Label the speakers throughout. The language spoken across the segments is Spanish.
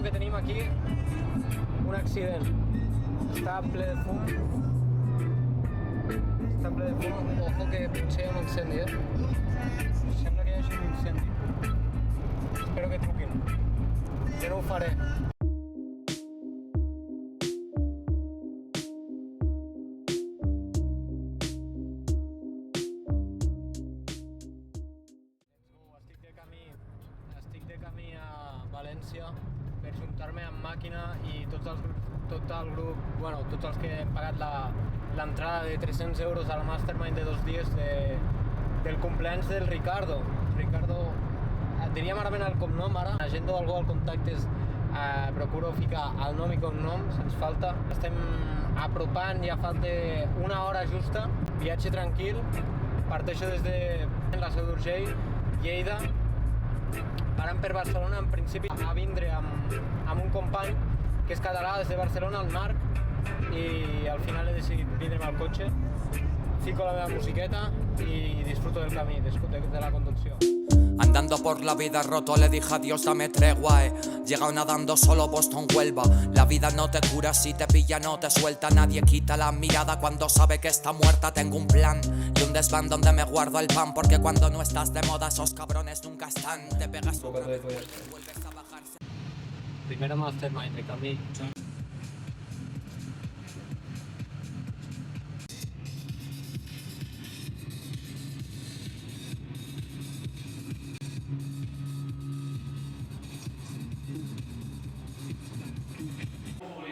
Speaker 1: que tenim aquí un accident. Està ple de fum. Està ple de fum. Ojo que potser hi ha un incendi, Sembla que hi hagi un incendi. Espero que truquin. Jo no ho faré. Estic de camí a València per juntar-me amb Màquina i tots els que hem pagat l'entrada de 300 euros al Mastermind de 2 dies del cumpleaños del Ricardo. Diríem ara ben el cognom, ara. Agendo algú al contactes, procuro ficar el nom i cognom, se'ns falta. Estem apropant, ja falta una hora justa. Viatge tranquil, parteixo des de la Seu d'Urgell, Lleida. Parant per Barcelona, en principi, a vindre amb un company que és català des de Barcelona, el Marc, i al final he decidit vindre'm al cotxe, fico la meva musiqueta y disfruto del camí, de la conducción.
Speaker 2: Andando por la vida roto le dije adiós, dame tregua, Llegado nadando solo Boston Huelva. La vida no te cura, si te pilla no te suelta. Nadie quita la mirada cuando sabe que está muerta. Tengo un plan y un desván donde me guardo el pan, porque cuando no estás de moda esos cabrones nunca están. Te pegas un vuelves a bajarse.
Speaker 1: Primero Mastermind de camí.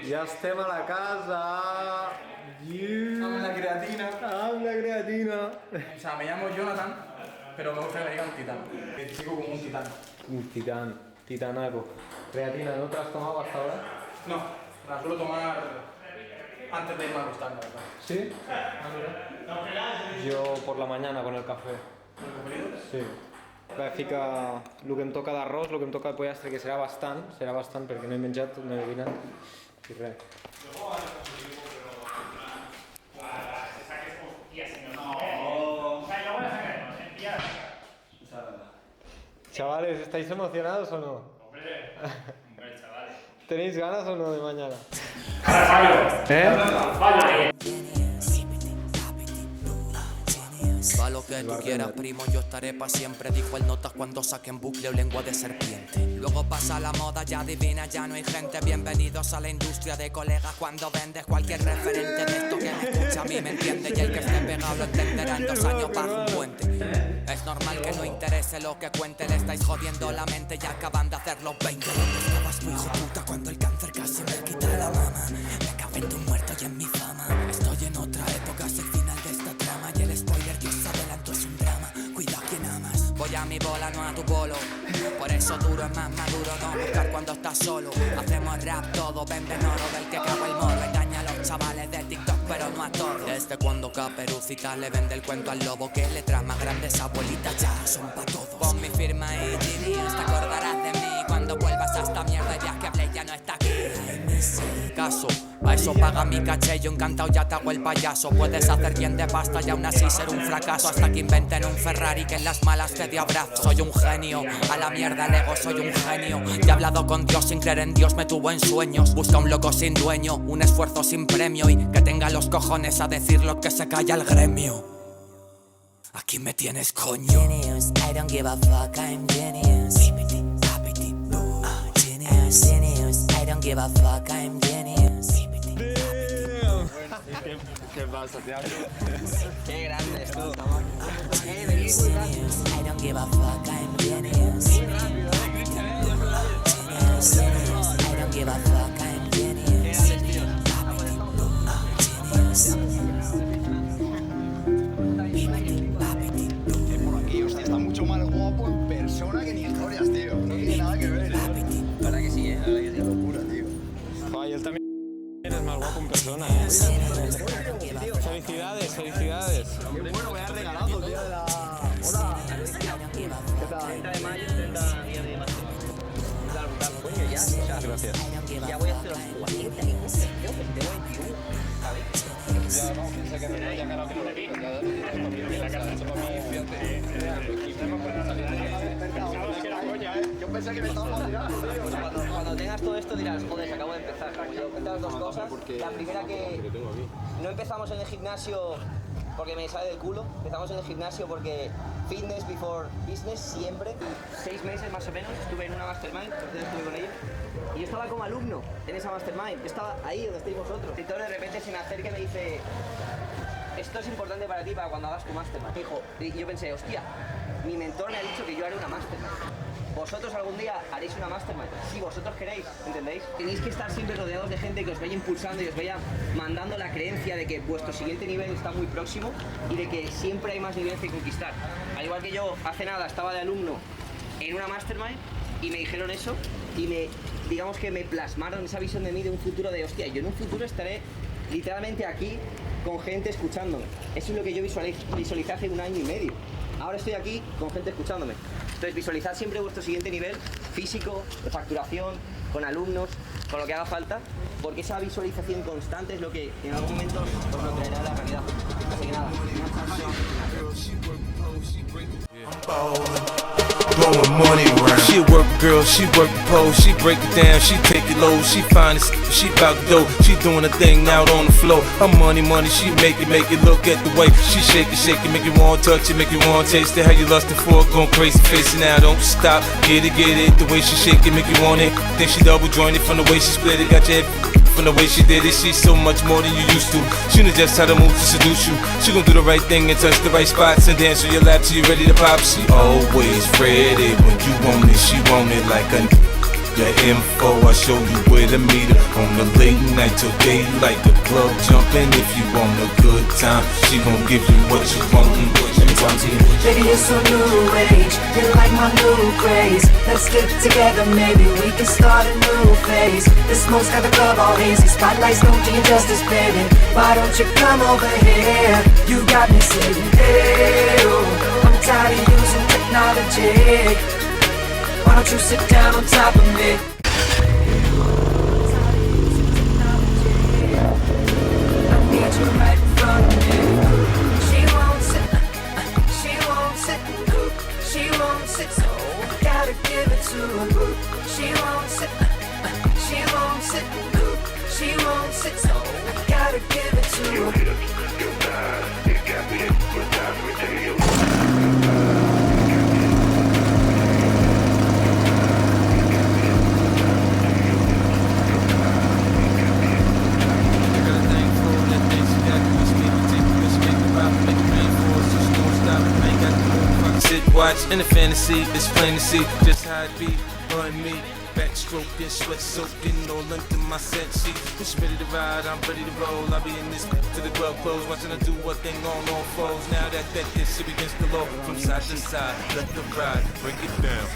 Speaker 1: Ja estem a la casa.
Speaker 3: Amb la creatina.
Speaker 1: Amb la creatina.
Speaker 3: O sea, me llamo Jonathan, pero me gusta que me digan titán. Me chico como un titán.
Speaker 1: Un titán, titanaco. Creatina, ¿no te la has tomado hasta ahora?
Speaker 3: No, la suelo tomar antes de irme a acostar, la verdad.
Speaker 1: ¿Sí? Yo por la mañana con el café.
Speaker 3: ¿Con el preferido?
Speaker 1: Sí. Fica el que em toca d'arròs, el que em toca de pollastre, que serà bastant perquè no he menjat, no he dinat i res. Chavales, ¿estáis emocionados o no?
Speaker 4: Hombre, chavales.
Speaker 1: ¿Tenéis ganas o no de mañana?
Speaker 2: Va lo que tú quieras, primo, yo estaré pa' siempre. Dijo el Notas cuando saquen bucle o lengua de serpiente. Luego pasa la moda, ya divina, ya no hay gente. Bienvenidos a la industria de colegas. Cuando vendes cualquier referente de esto que me escucha a mí me entiende. Y el que esté pegado lo entenderá en 2 años bajo un puente. Es normal que no interese lo que cuente. Le estáis jodiendo la mente y acaban de hacer los 20. Estabas muy hijo puta cuando el cáncer casi me quita la mama. Me cago en tu muerto y en mi fama. Estoy en otra época, es el final de esta trama. Y el spoiler Dios adelanto es un drama. Cuida a quien amas. Voy a mi bola, no a tu bolo. Por eso duro es más maduro, no buscar cuando estás solo. Hacemos rap todo, venden oro del que cago el morro. Engaña a los chavales de TikTok, pero no a todos. Desde cuando Caperucita le vende el cuento al lobo, que letras más grandes abuelitas ya son pa' todos. Pon mi firma y Genius, te acordarás de mí cuando vuelvas a esta mierda. Ya que Blake ya no está aquí. Caso, a eso paga mi caché. Yo encantado ya te hago el payaso. Puedes hacer bien de pasta y aún así ser un fracaso. Hasta que inventen un Ferrari que en las malas te dé abrazo. Soy un genio, a la mierda el ego, soy un genio. Ya he hablado con Dios sin creer en Dios, me tuvo en sueños. Busca un loco sin dueño, un esfuerzo sin premio. Y que tenga los cojones a decir lo que se calla el gremio. Aquí me tienes, coño. Genius, I don't give a fuck, I'm genius. Genius, I don't give a fuck, I'm genius.
Speaker 1: ¿Qué pasa, tío?
Speaker 5: Qué grande tú.
Speaker 2: Genius, I don't give a fuck, I'm genius. Genius, I don't give a fuck, I'm genius.
Speaker 5: Por aquí, hostia, está mucho más guapo en persona que en historias, tío. No tiene nada que ver, ¿Verdad que sí, La verdad que sí. Qué locura, tío.
Speaker 1: Ay, él también es más guapo en persona, Felicidades.
Speaker 5: Qué bueno, me has regalado el día de la... Hola. ¿Qué tal?
Speaker 6: 30 de mayo, 30 días de marzo. Brutal, coño, ya. O sea,
Speaker 1: Gracias.
Speaker 6: ya voy a hacer los 40 y mucho, creo que tengo 21, ¿sabes?
Speaker 5: Ya, no, piensa que no, ya ganado que no repito. Ya, la casa hecho para mí, fíjate. Yo pensé que me estaba tirando.
Speaker 6: Cuando tengas todo esto dirás, joder, se acabo de empezar. Cuentas dos cosas. La primera que no empezamos en el gimnasio porque me sale del culo. Empezamos en el gimnasio porque fitness before business siempre. 6 meses más o menos estuve en una mastermind, entonces estuve con ella. Y yo estaba como alumno en esa mastermind. Yo estaba ahí donde estáis vosotros. Y entonces de repente se me acerca y me dice, esto es importante para ti para cuando hagas tu mastermind. Y yo pensé, hostia, mi mentor me ha dicho que yo haré una mastermind. Vosotros algún día haréis una mastermind, si vosotros queréis, ¿entendéis? Tenéis que estar siempre rodeados de gente que os vaya impulsando y os vaya mandando la creencia de que vuestro siguiente nivel está muy próximo y de que siempre hay más niveles que conquistar. Al igual que yo, hace nada estaba de alumno en una mastermind y me dijeron eso y digamos que me plasmaron esa visión de mí de un futuro de, hostia, yo en un futuro estaré literalmente aquí con gente escuchándome. Eso es lo que yo visualicé hace 1 año y medio. Ahora estoy aquí con gente escuchándome. Entonces visualizad siempre vuestro siguiente nivel físico, de facturación, con alumnos, con lo que haga falta, porque esa visualización constante es lo que en algún momento os lo traerá a la realidad. Así que nada,
Speaker 7: Blowing money around. She a work girl, she work the pole, she break it down, she take it low, she fine as she bout to dope, she doing her thing out on the floor. Her money, she make it look at the way she shake it, make you want touch it, make you want taste it. How you lustin' for it, going crazy, face it now, don't stop, get it. The way she shake it, make you want it. Then she double jointed from the way she split it, got your head. From the way she did it, she's so much more than you used to. She knows just how to move to seduce you. She gon' do the right thing and touch the right spots and dance on your lap till you ready to pop. She always ready when you want it. She want it like a your info, I show you where to meet her. On the late night till daylight, the club jumping. If you want a good time, she gon' give you what you want.
Speaker 8: Baby, you're so new age, you're like my new craze. Let's get together, maybe we can start a new phase. The smoke's got the club all hazy, spotlights don't do you justice, baby. Why don't you come over here? You got me saying, hey, oh, I'm tired of using technology. Why don't you sit down on top of me? I need you right in front of me. So I gotta give it to her. She won't sit, she won't sit, she won't sit. So I gotta give it to her. Your body, you got me hypnotized. Let me tell you.
Speaker 7: Watch in the fantasy, it's plain to see just how it be. Bun me, backstroking, sweat soaking, all into my set sheet. Just ready to ride, I'm ready to roll. I'll be in this to the club close, watching her do what thing on all fours. Now that this shit begins to low from side to side. Let the ride, break it down.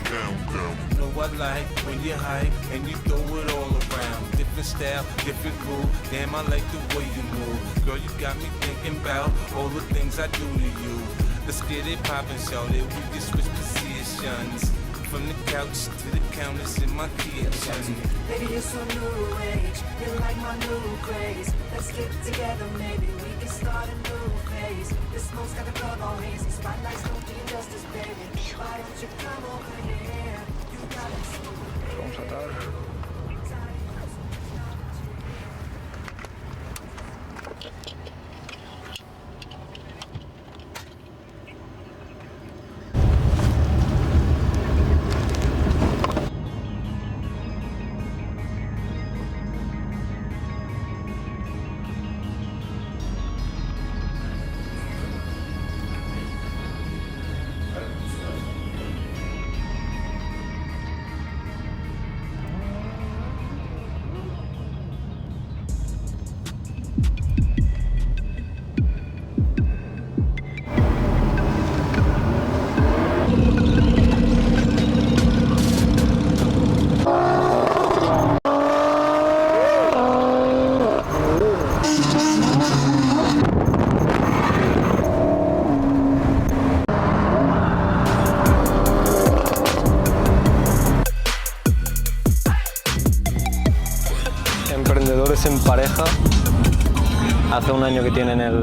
Speaker 7: You know I like when you hype and you throw it all around. Different style, different groove. Damn, I like the way you move. Girl, you got me thinking about all the things I do to you. Let's get it poppin', shout it, we can switch positions. From the couch to the counters in my kitchen.
Speaker 8: Baby, you're so new age, you're like my new craze. Let's get together, maybe we can start a new phase. The smoke's got the club all hazy, spotlights don't do you justice, baby. Why don't you come over here? You got me so
Speaker 5: Vamos a atar.
Speaker 1: Emprendedores en pareja. Hace 1 año que tienen el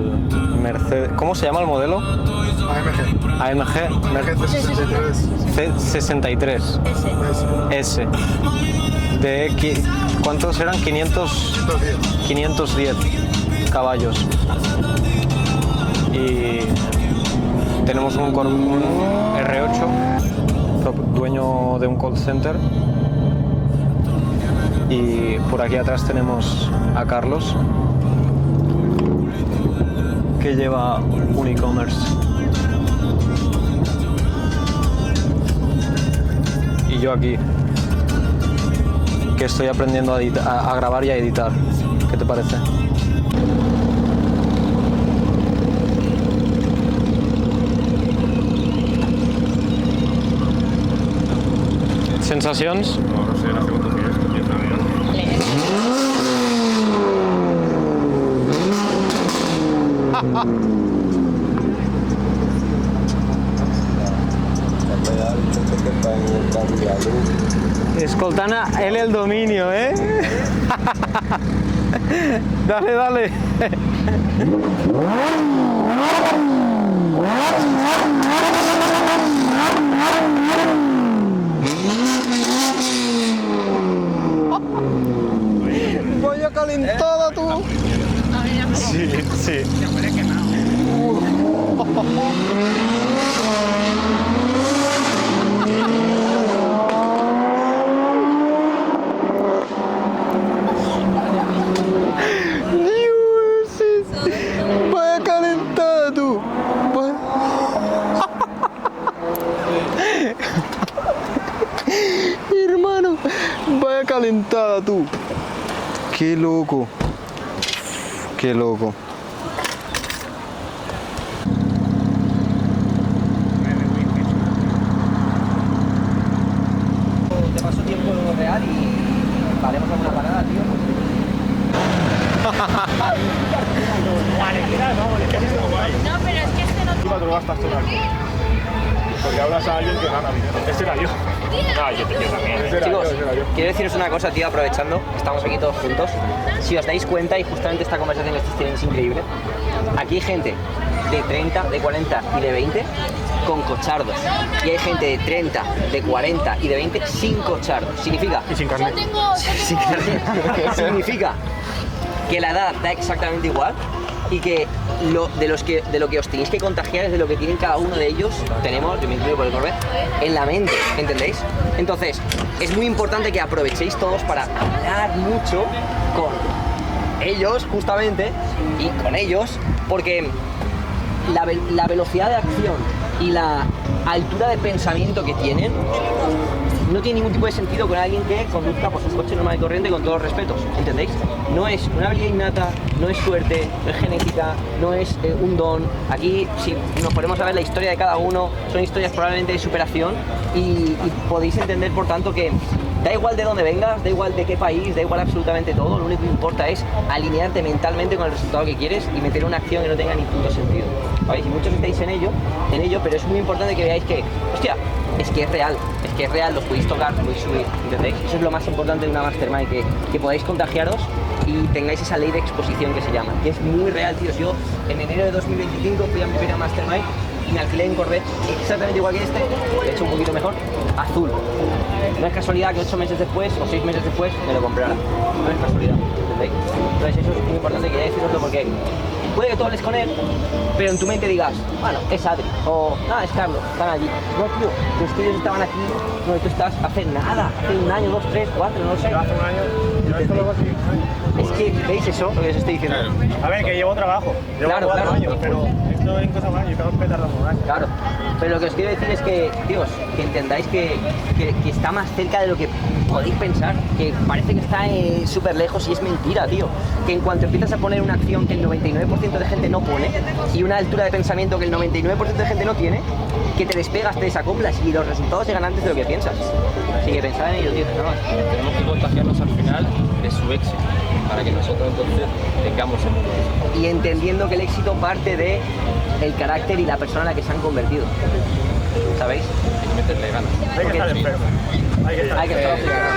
Speaker 1: Mercedes. ¿Cómo se llama el modelo?
Speaker 9: AMG.
Speaker 1: AMG C63. S. ¿Cuántos eran? 510 caballos. Y tenemos un R8, dueño de un call center. Y por aquí atrás tenemos a Carlos, que lleva un e-commerce. Y yo aquí, que estoy aprendiendo a grabar y a editar. ¿Qué te parece? ¿Sensacions?
Speaker 9: No sé, la segunda que es.
Speaker 1: Escoltant él el dominio, ¿eh? Dale, dale. Vaya calentada tú. Sí, sí. Vaya calentada tú. Hermano, vaya calentada tú. Qué loco. Qué loco.
Speaker 6: Te paso tiempo real y haremos alguna parada, tío.
Speaker 10: No, pero es que este no...
Speaker 9: Encima te lo gastas todo el alcohol. Porque hablas a alguien que gana dinero. Ese era yo.
Speaker 4: No, yo también.
Speaker 6: Chicos, quiero deciros una cosa, tío, aprovechando, estamos aquí todos juntos. Si os dais cuenta, y justamente esta conversación que estáis teniendo es increíble, aquí hay gente de 30, de 40 y de 20 con cochardos. Y hay gente de 30, de 40 y de 20 sin cochardos. Significa...
Speaker 9: Y sin carnet.
Speaker 6: Sin carnet. Significa que la edad da exactamente igual y que de lo que os tenéis que contagiar es de lo que tienen cada uno de ellos, tenemos, yo me incluyo por el Corvette, en la mente, ¿entendéis? Entonces, es muy importante que aprovechéis todos para hablar mucho con ellos, justamente, y con ellos, porque la velocidad de acción y la altura de pensamiento que tienen no tiene ningún tipo de sentido con alguien que conduzca pues, un coche normal y corriente con todos los respetos, ¿entendéis? No es una habilidad innata, no es suerte, no es genética, no es un don. Aquí, si nos ponemos a ver la historia de cada uno, son historias probablemente de superación y podéis entender, por tanto, que da igual de dónde vengas, da igual de qué país, da igual absolutamente todo, lo único que importa es alinearte mentalmente con el resultado que quieres y meter una acción que no tenga ni puto sentido. ¿Veis? Y muchos estáis en ello, pero es muy importante que veáis que, hostia, es que es real, los podéis tocar, podéis subir, ¿entendéis? Eso es lo más importante de una mastermind, que podáis contagiaros y tengáis esa ley de exposición que se llama, que es muy real, tíos. Yo en enero de 2025 fui a mi primera mastermind y me alquilé en Corvette exactamente igual que este, de hecho un poquito mejor, azul. No es casualidad que 8 meses después o 6 meses después me lo comprara, no es casualidad, ¿entendéis? Entonces eso es muy importante que deciroslo porque puede que tú hables con él, pero en tu mente digas, bueno, es Adri, o es Carlos, están allí. No, tío, es que ellos estaban aquí donde tú estás hace nada, hace 1 año, 2, 3, 4, no sé.
Speaker 9: Yo hace 1 año, yo esto lo hago así.
Speaker 6: Es que, ¿veis eso? Lo que os estoy diciendo.
Speaker 9: A ver, que llevo trabajo, llevo 4 años, pero esto en cosas más, yo tengo que petarlo un año.
Speaker 6: Claro, pero lo que os quiero decir es que, tíos, que entendáis que está más cerca de lo que podéis pensar, que parece que está súper lejos y es mentira, tío. Que en cuanto empiezas a poner una acción que el 99% de gente no pone y una altura de pensamiento que el 99% de gente no tiene, que te despegas, te desacoplas y los resultados llegan antes de lo que piensas. Así que pensad en ello, tío, nada más.
Speaker 3: Tenemos que contagiarnos al final de su éxito, para que nosotros entonces tengamos el mundo.
Speaker 6: Y entendiendo que el éxito parte de el carácter y la persona en la que se han convertido. ¿Sabéis?
Speaker 3: Hay que meterle ganas.
Speaker 9: Hay que estar enfermo. Hay que estar
Speaker 6: obsesionado.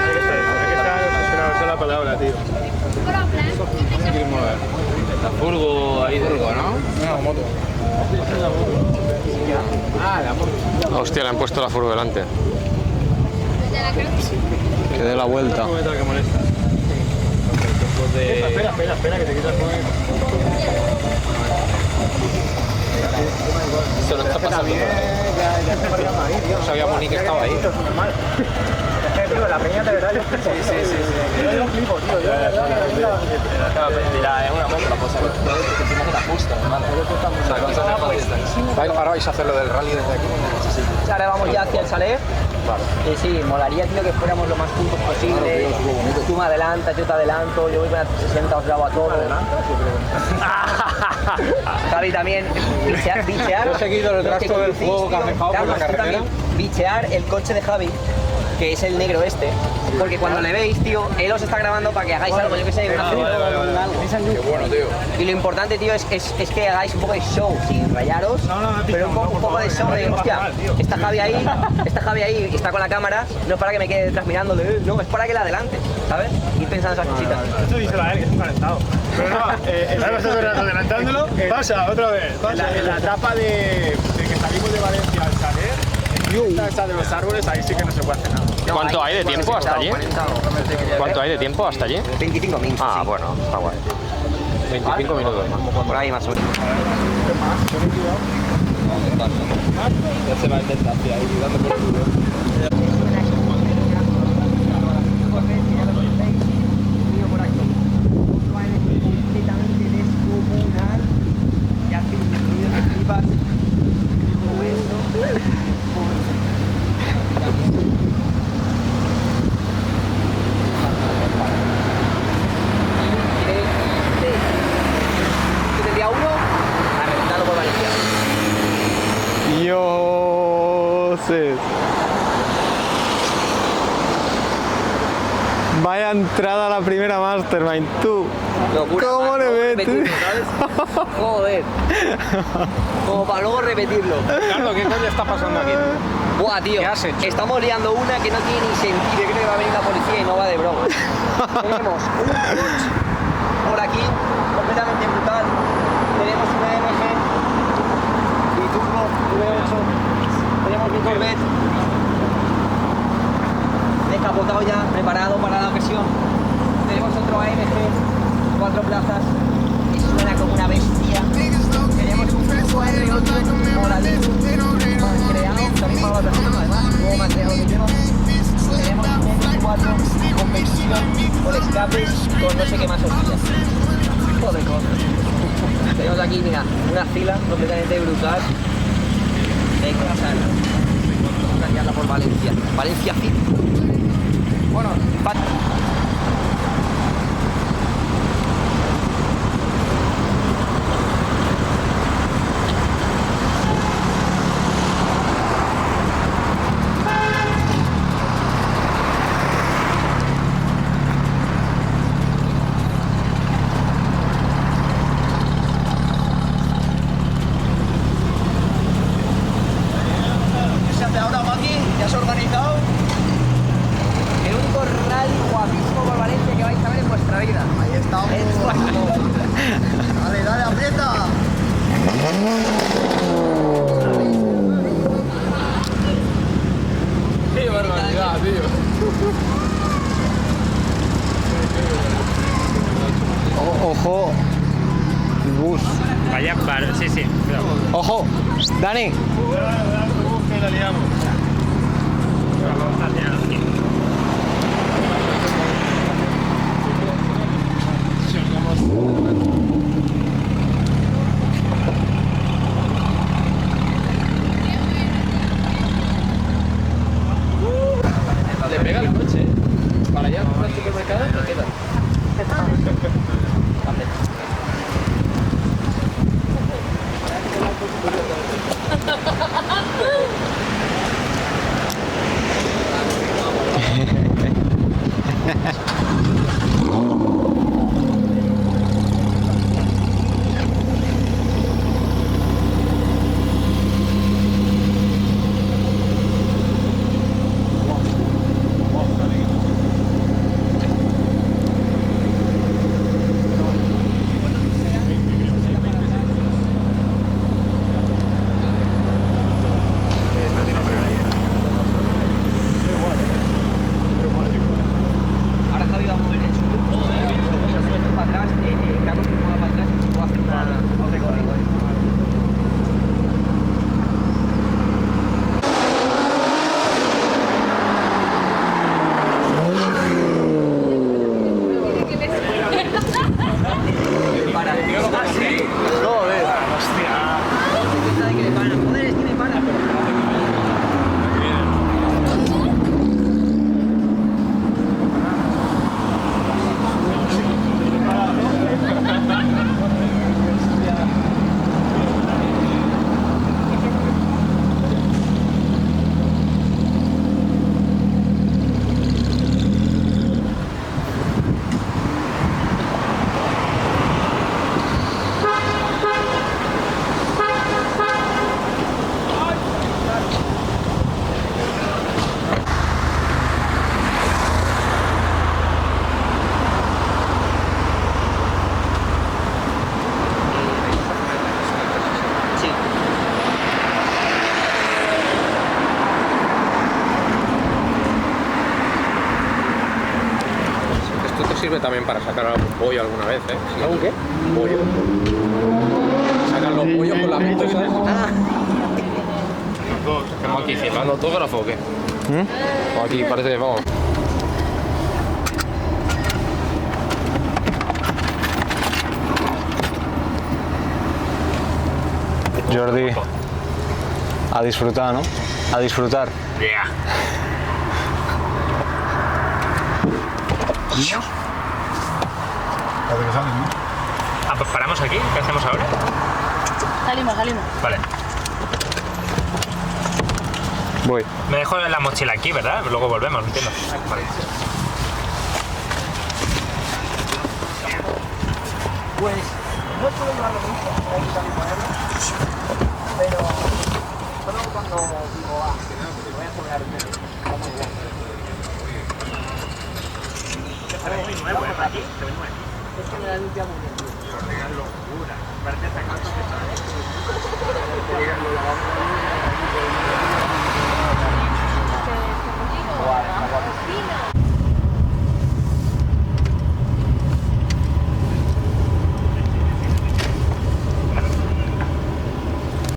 Speaker 9: Esa es la palabra, tío.
Speaker 3: La furgo ahí de...
Speaker 9: No,
Speaker 3: moto. Ah, la moto.
Speaker 11: Hostia, le han puesto la furgo delante. Que dé la vuelta.
Speaker 3: Que molesta.
Speaker 9: Espera, que te quitas con
Speaker 3: Se lo está pasando. No sabíamos ni que estaba ahí.
Speaker 9: tío, la peña de verdad. Sí. Yo lo flipo, tío.
Speaker 3: Mira, es una moto la cosa. Que encima se la justa, hermano. O sea, cosas de fácil.
Speaker 5: Ahora vais a hacer lo del rally desde aquí.
Speaker 6: Ahora vamos ya hacia el chalet. Vale. Sí, molaría, tío, que fuéramos lo más juntos posible. Tú me adelantas, yo te adelanto, yo voy con la 360, os grabo a todos. Javi también, bichear.
Speaker 1: He seguido el rastro del fuego que has dejado por la carretera.
Speaker 6: Bichear el coche de Javi, que es el negro este, porque cuando le veis, tío, él os está grabando para que hagáis algo, yo que sé, una foto o algo.
Speaker 5: Qué bueno, tío.
Speaker 6: Y lo importante, tío, es que hagáis un poco de show, sin rayaros, pero un poco de show de, hostia, está Javi ahí, está con la cámara, no es para que me quede detrás mirándole, no, es para que la adelante, ¿sabes? Ir pensando esas cositas.
Speaker 9: Esto díselo a él, que es un calentado. Pero no, adelantándolo, pasa, otra vez. En la etapa de que salimos de Valencia al chalet, esa de los árboles, ahí sí que no se puede hacer nada.
Speaker 11: ¿Cuánto hay de tiempo hasta allí? ¿Cuánto hay de tiempo hasta allí?
Speaker 6: 25 minutos.
Speaker 11: Ah, bueno, está guay. 25 minutos más.
Speaker 6: Por ahí más o menos.
Speaker 3: Ya se va a intentar, tío, ahí dando por el culo.
Speaker 1: Vaya entrada a la primera Mastermind, tú.
Speaker 6: Locura,
Speaker 1: ¿Cómo le metes?
Speaker 6: Joder. Como para luego repetirlo.
Speaker 11: Carlos, ¿qué coño está pasando aquí?
Speaker 6: Buah, tío.
Speaker 11: ¿Qué has hecho?
Speaker 6: Estamos liando una que no tiene ni sentido. Yo creo que va a venir la policía y no va de broma. Tenemos un coche por aquí, completamente brutal. Tenemos una MG Biturbo V8. Tenemos mi Corvette descapotado ya, preparado para la ocasión. Tenemos otro AMG, 4 plazas, que suena como una bestia. Tenemos un R8 moradito, más creado, también para la ocasión, además, nuevo más creado que lleva. Tenemos un M4 competición, con escapes, con no sé qué más horquillas. Joder, cosas. Tenemos aquí, mira, una fila completamente brutal. Venga, vamos a guiarla por Valencia. Valencia City. Bueno, ahora, Maki, ya has organizado el único rally guapísimo por Valencia que vais a ver en vuestra vida.
Speaker 5: Ahí estamos. Dale, dale, aprieta.
Speaker 3: Qué barbaridad, tío.
Speaker 1: Ojo. Bus.
Speaker 9: Vaya, claro, sí. Cuidado.
Speaker 1: Ojo. Dani.
Speaker 9: Que la liamos.
Speaker 3: Le pega el coche. Para allá, para el supermercado, te queda. Esto te sirve también para sacar algún pollo alguna vez, ¿eh? Sí.
Speaker 1: ¿Algún qué?
Speaker 3: Pollo. Sacan los pollos con la mente, ¿sabes?
Speaker 11: ¿Estamos aquí firmando autógrafo o qué? O aquí parece que vamos.
Speaker 9: Jordi, a disfrutar, ¿no? A disfrutar.
Speaker 4: Yeah. Ah, pues paramos aquí. ¿Qué hacemos ahora?
Speaker 10: Salimos.
Speaker 4: Vale.
Speaker 9: Voy.
Speaker 4: Me dejo la mochila aquí, ¿verdad? Luego volvemos, entiendo. Vale.
Speaker 6: Pues no puedo llevarlo mucho, hay que también ponerlo, pero solo cuando digo, voy a cobrar el dinero. Se ve muy nuevo, ¿eh? Aquí se ve nuevo. Es que me la limpia muy bien.